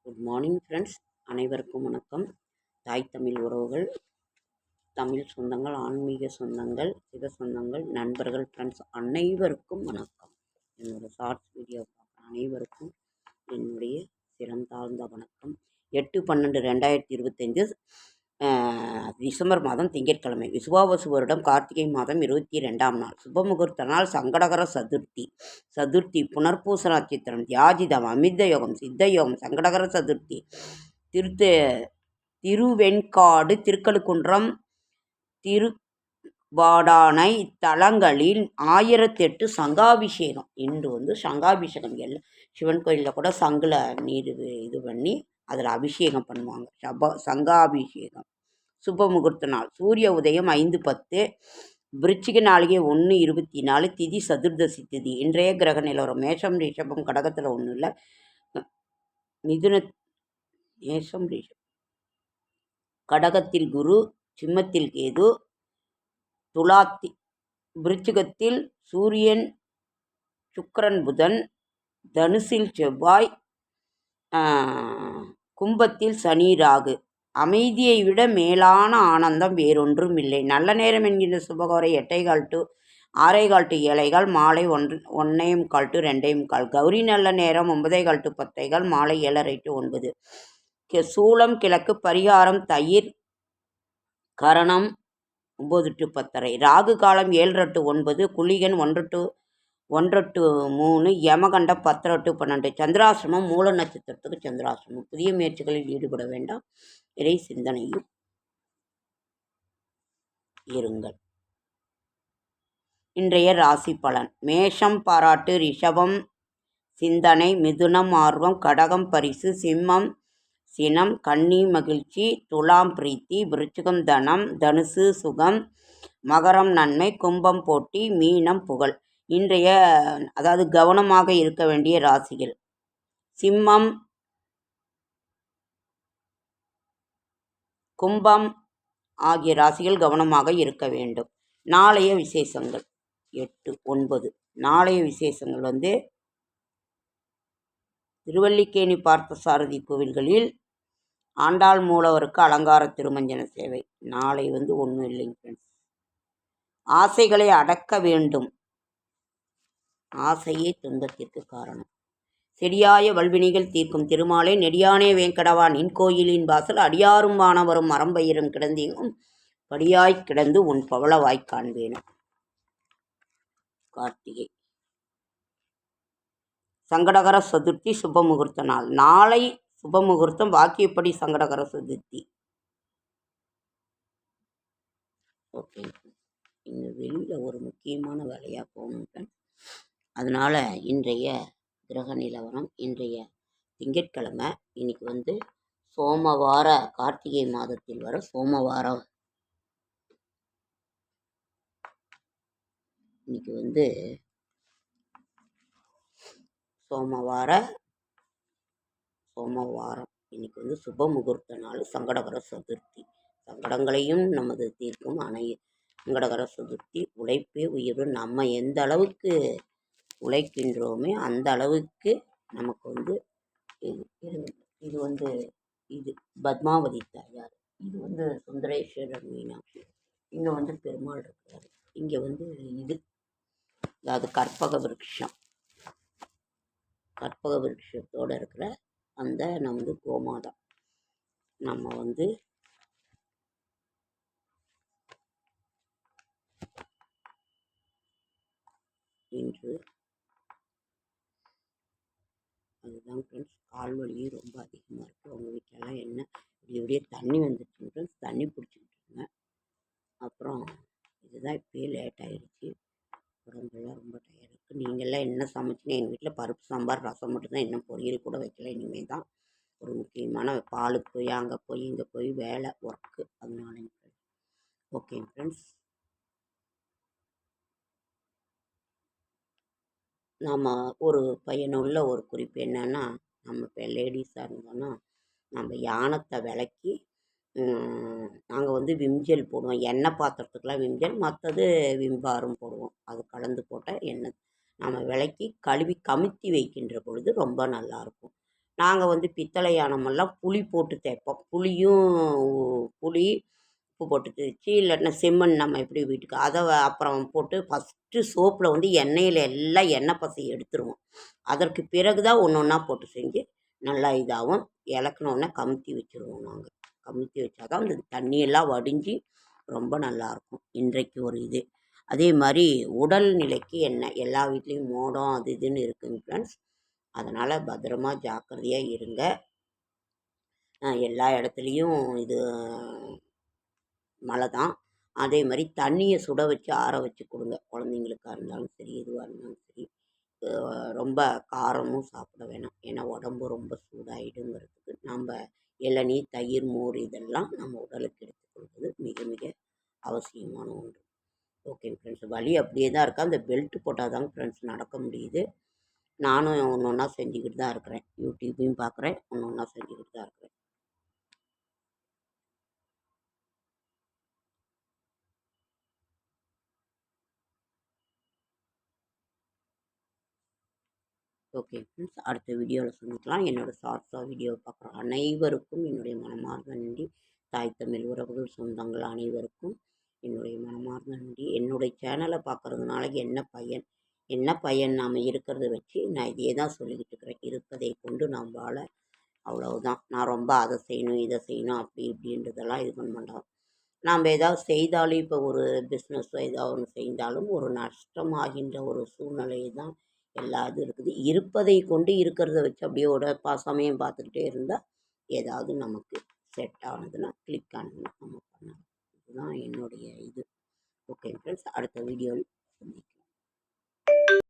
Good morning friends, அனைவருக்கும் வணக்கம். தாய் தமிழ் உறவுகள், தமிழ் சொந்தங்கள், ஆன்மீக சொந்தங்கள், சிவ சொந்தங்கள், நண்பர்கள், ஃப்ரெண்ட்ஸ் அனைவருக்கும் வணக்கம். என்னோடய ஷார்ட்ஸ் வீடியோ பார்க்குற அனைவருக்கும் என்னுடைய சிறந்தாழ்ந்த வணக்கம். 8/12/2025 டிசம்பர் மாதம் திங்கட்கிழமை, விசுவாவசு வருடம் கார்த்திகை மாதம் 22ஆம் நாள், சுபமுகூர்த்த நாள், சங்கடகர சதுர்த்தி, புனர்பூச நட்சத்திரம், தியாஜிதம், அமிர்த யோகம், சித்த யோகம், சங்கடகர சதுர்த்தி, திருவெண்காடு, திருக்கழுக்குன்றம், திருவாடானை இத்தலங்களில் 1008 சங்காபிஷேகம். இன்று சங்காபிஷேகம் எல்லாம் சிவன் கோயிலில் கூட சங்கில் நீர் இது பண்ணி அதில் அபிஷேகம் பண்ணுவாங்க. சங்காபிஷேகம். சுப முகூர்த்த நாள், சூரிய உதயம் 5:10, விருச்சிக நாளிகை 1:24, திதி சதுர்தசி திதி. இன்றைய கிரக நிலவரம்: மேஷம் ரிஷபம், கடகத்தில் ஒன்றும் இல்லை, மேஷம் ரிஷபம், கடகத்தில் குரு, சிம்மத்தில் கேது, விருச்சிகத்தில் சூரியன், சுக்கிரன், புதன், தனுசில் செவ்வாய், கும்பத்தில் சனி, ராகு. அமைதியை விட மேலான ஆனந்தம் வேறொன்றும் இல்லை. நல்ல நேரம் என்கின்ற சுபகோரை 8:15 to 6:15 to 7:15, மாலை 1:45 to 2:45. கௌரி நல்ல நேரம் 9:15 to 10:15, மாலை 7:30 to 9. சூலம் கிழக்கு, பரிகாரம் தயிர், கரணம் 9 to 10:30. ராகு காலம் 7:30 to 9, குளிகன் 1 to 3, யமகண்டம் 10:30 to 12. சந்திராசிரமம் மூல நட்சத்திரத்துக்கு சந்திராசிரமம். புதிய முயற்சிகளில் ஈடுபட வேண்டாம், இறை சிந்தனையில் இருங்கள். இன்றைய ராசி பலன்: மேஷம் பாராட்டு, ரிஷபம் சிந்தனை, மிதுனம் ஆர்வம், கடகம் பரிசு, சிம்மம் சினம், கன்னி மகிழ்ச்சி, துலாம் பிரீத்தி, விருச்சிகம் தனம், தனுசு சுகம், மகரம் நன்மை, கும்பம் போட்டி, மீனம் புகழ். இன்றைய கவனமாக இருக்க வேண்டிய ராசிகள்: சிம்மம், கும்பம் ஆகிய ராசிகள் கவனமாக இருக்க வேண்டும். நாளைய விசேஷங்கள் 8-9. நாளைய விசேஷங்கள் திருவல்லிக்கேணி பார்த்தசாரதி கோவில்களில் ஆண்டாள் மூலவருக்கு அலங்கார திருமஞ்சன சேவை. நாளை ஒன்றும் இல்லைங்க ஃப்ரெண்ட்ஸ். ஆசைகளை அடக்க வேண்டும், ஆசையே துன்பத்திற்கு காரணம். செடியாய வல்வினைகள் தீர்க்கும் திருமாலே, நெடியானே வேங்கடவா, நின் கோயிலின் வாசல் அடியாரும் வானவரும் மரம்பயிரும் கிடந்தேகும் படியாய்க் கிடந்து உன் பவளவாய்க் காண்பேனும். கார்த்திகை. சங்கடகர சதுர்த்தி சுபமுகூர்த்த நாள். நாளை சுபமுகூர்த்தம், வாக்கியப்படி சங்கடகர சதுர்த்தி. ஓகே, இங்கே வெளியில் ஒரு முக்கியமான வேலையாக போகணும். அதனால் இன்றைய கிரக நிலவரம், இன்றைய திங்கட்கிழமை, இன்னைக்கு சோமவார, கார்த்திகை மாதத்தில் வர சோமவாரம். இன்னைக்கு சோமவாரம். இன்னைக்கு சுப முகூர்த்த நாள், சங்கடகர சதுர்த்தி. சங்கடங்களையும் நமது தீர்க்கும் சங்கடகர சதுர்த்தி. உழைப்பே உயர்வு. நம்ம எந்த அளவுக்கு உழைக்கின்றோமே அந்த அளவுக்கு நமக்கு இது பத்மாவதி தாயார், இது சுந்தரேஸ்வரர், மீனாட்சி. இங்கே பெருமாள் இருக்கிறாரு. இங்கே இது கற்பக விருட்சம், கற்பக விருட்சத்தோடு இருக்கிற அந்த நமது கோமாதா. நம்ம இன்று அதுதான் ஃப்ரெண்ட்ஸ். கால் வலியும் ரொம்ப அதிகமாக இருக்குது. உங்கள் வீட்டிலலாம் என்ன இப்படியே தண்ணி வந்துடுச்சு ஃப்ரெண்ட்ஸ், தண்ணி பிடிச்சிக்கிட்டுருங்க. அப்புறம் இதுதான் இப்போயே லேட் ஆகிடுச்சு, உடம்பெல்லாம் ரொம்ப டயர்ட் இருக்குது. நீங்கள்லாம் என்ன சமைச்சிங்க? எங்கள் வீட்டில் பருப்பு சாம்பார், ரசம் மட்டும்தான், இன்னும் பொரியல் கூட வைக்கல. இனிமேல் தான் ஒரு முக்கியமான பாலுக்கு போய் அங்கே போய் இங்கே போய் வேலை ஒர்க்கு, அதனால. ஓகே ஃப்ரெண்ட்ஸ், நம்ம ஒரு பயனுள்ள ஒரு குறிப்பு என்னென்னா, நம்ம இப்போ லேடிஸாக இருந்தோன்னா நம்ம யானத்தை விளக்கி நாங்கள் விம்ஜெல் போடுவோம். எண்ணெய் பாத்திரத்துக்கெலாம் விம்ஜெல், மற்றது விம்பாரும் போடுவோம். அது கலந்து போட்டால் எண்ணெய் நம்ம விளக்கி கழுவி கமுத்தி வைக்கின்ற பொழுது ரொம்ப நல்லாயிருக்கும். நாங்கள் வந்து பித்தளை யானமெல்லாம் புளி போட்டு தேய்ப்போம். புளி உப்பு போட்டு தேய்ச்சி, இல்லாட்டினா செம்மண் நம்ம எப்படி வீட்டுக்கு அதை அப்புறம் போட்டு ஃபஸ்ட்டு சோப்பில் வந்து எண்ணெயில் எல்லாம் எண்ணெய் பசை எடுத்துருவோம். அதற்கு பிறகு தான் ஒன்று ஒன்றா போட்டு செஞ்சு நல்லா இதாகும். இலக்குனோடனே கமுத்தி வச்சுருவோம். நாங்கள் கமுத்தி வச்சா தான் அந்த தண்ணியெல்லாம் வடிஞ்சு ரொம்ப நல்லாயிருக்கும். இன்றைக்கு ஒரு இது. அதே மாதிரி உடல்நிலைக்கு என்ன எல்லா வீட்லேயும் மோடம் அது இதுன்னு இருக்குங்க ஃப்ரெண்ட்ஸ். அதனால் பத்திரமா ஜாக்கிரதையாக இருங்க. எல்லா இடத்துலையும் இது மழை தான். அதே மாதிரி தண்ணியை சுட வச்சு ஆற வச்சு கொடுங்க. குழந்தைங்களுக்கா இருந்தாலும் சரி, எதுவாக இருந்தாலும் சரி. ரொம்ப காரமும் சாப்பிட வேணாம். ஏன்னா உடம்பு ரொம்ப சூடாகிடுங்கிறதுக்கு நம்ம இளநீ, தயிர், மோர் இதெல்லாம் நம்ம உடலுக்கு எடுத்துக்கொள்வது மிக மிக அவசியமான ஒன்று. ஓகே ஃப்ரெண்ட்ஸ், வலி அப்படியே தான் இருக்கா. அந்த பெல்ட் போட்டால் தாங்க ஃப்ரெண்ட்ஸ் நடக்க முடியுது. நானும் ஒன்று ஒன்றா செஞ்சுக்கிட்டு தான் இருக்கிறேன். யூடியூப்பையும் பார்க்குறேன், ஒன்று ஒன்றா செஞ்சுக்கிட்டு தான் இருக்கிறேன். ஓகே ஃப்ரெண்ட்ஸ், அடுத்த வீடியோவில் சந்திக்கலாம். என்னோடய ஷார்ட்ஸாக வீடியோவை பார்க்குற அனைவருக்கும் என்னுடைய மனமார்ந்த நன்றி. தாய் தமிழ் உறவுகள் சொந்தங்கள் அனைவருக்கும் என்னுடைய மனமார்ந்த நன்றி. என்னுடைய சேனலை பார்க்குறதுனால என்ன பயன் நாம் இருக்கிறத வச்சு நான் இதையே தான் சொல்லிக்கிட்டு இருக்கிறேன். இருப்பதை கொண்டு நாம் வாழ, அவ்வளவுதான். நான் ரொம்ப அதை செய்யணும் இதை செய்யணும் அப்படி இப்படின்றதெல்லாம் இது பண்ண மாட்டோம். நாம் ஏதாவது செய்தாலும் இப்போ ஒரு பிஸ்னஸோ ஏதாவது ஒன்று செய்தாலும் ஒரு நஷ்டமாகின்ற ஒரு சூழ்நிலையை தான் எல்லா இது இருக்குது. இருப்பதை கொண்டு இருக்கிறத வச்சு அப்படியே சமயம் பார்த்துக்கிட்டே இருந்தால் ஏதாவது நமக்கு செட் ஆனதுன்னா கிளிக் ஆனதுன்னா நம்ம பண்ணலாம். இதுதான் என்னுடைய இது. ஓகே ஃப்ரெண்ட்ஸ், அடுத்த வீடியோவில் சந்திக்கிறேன்.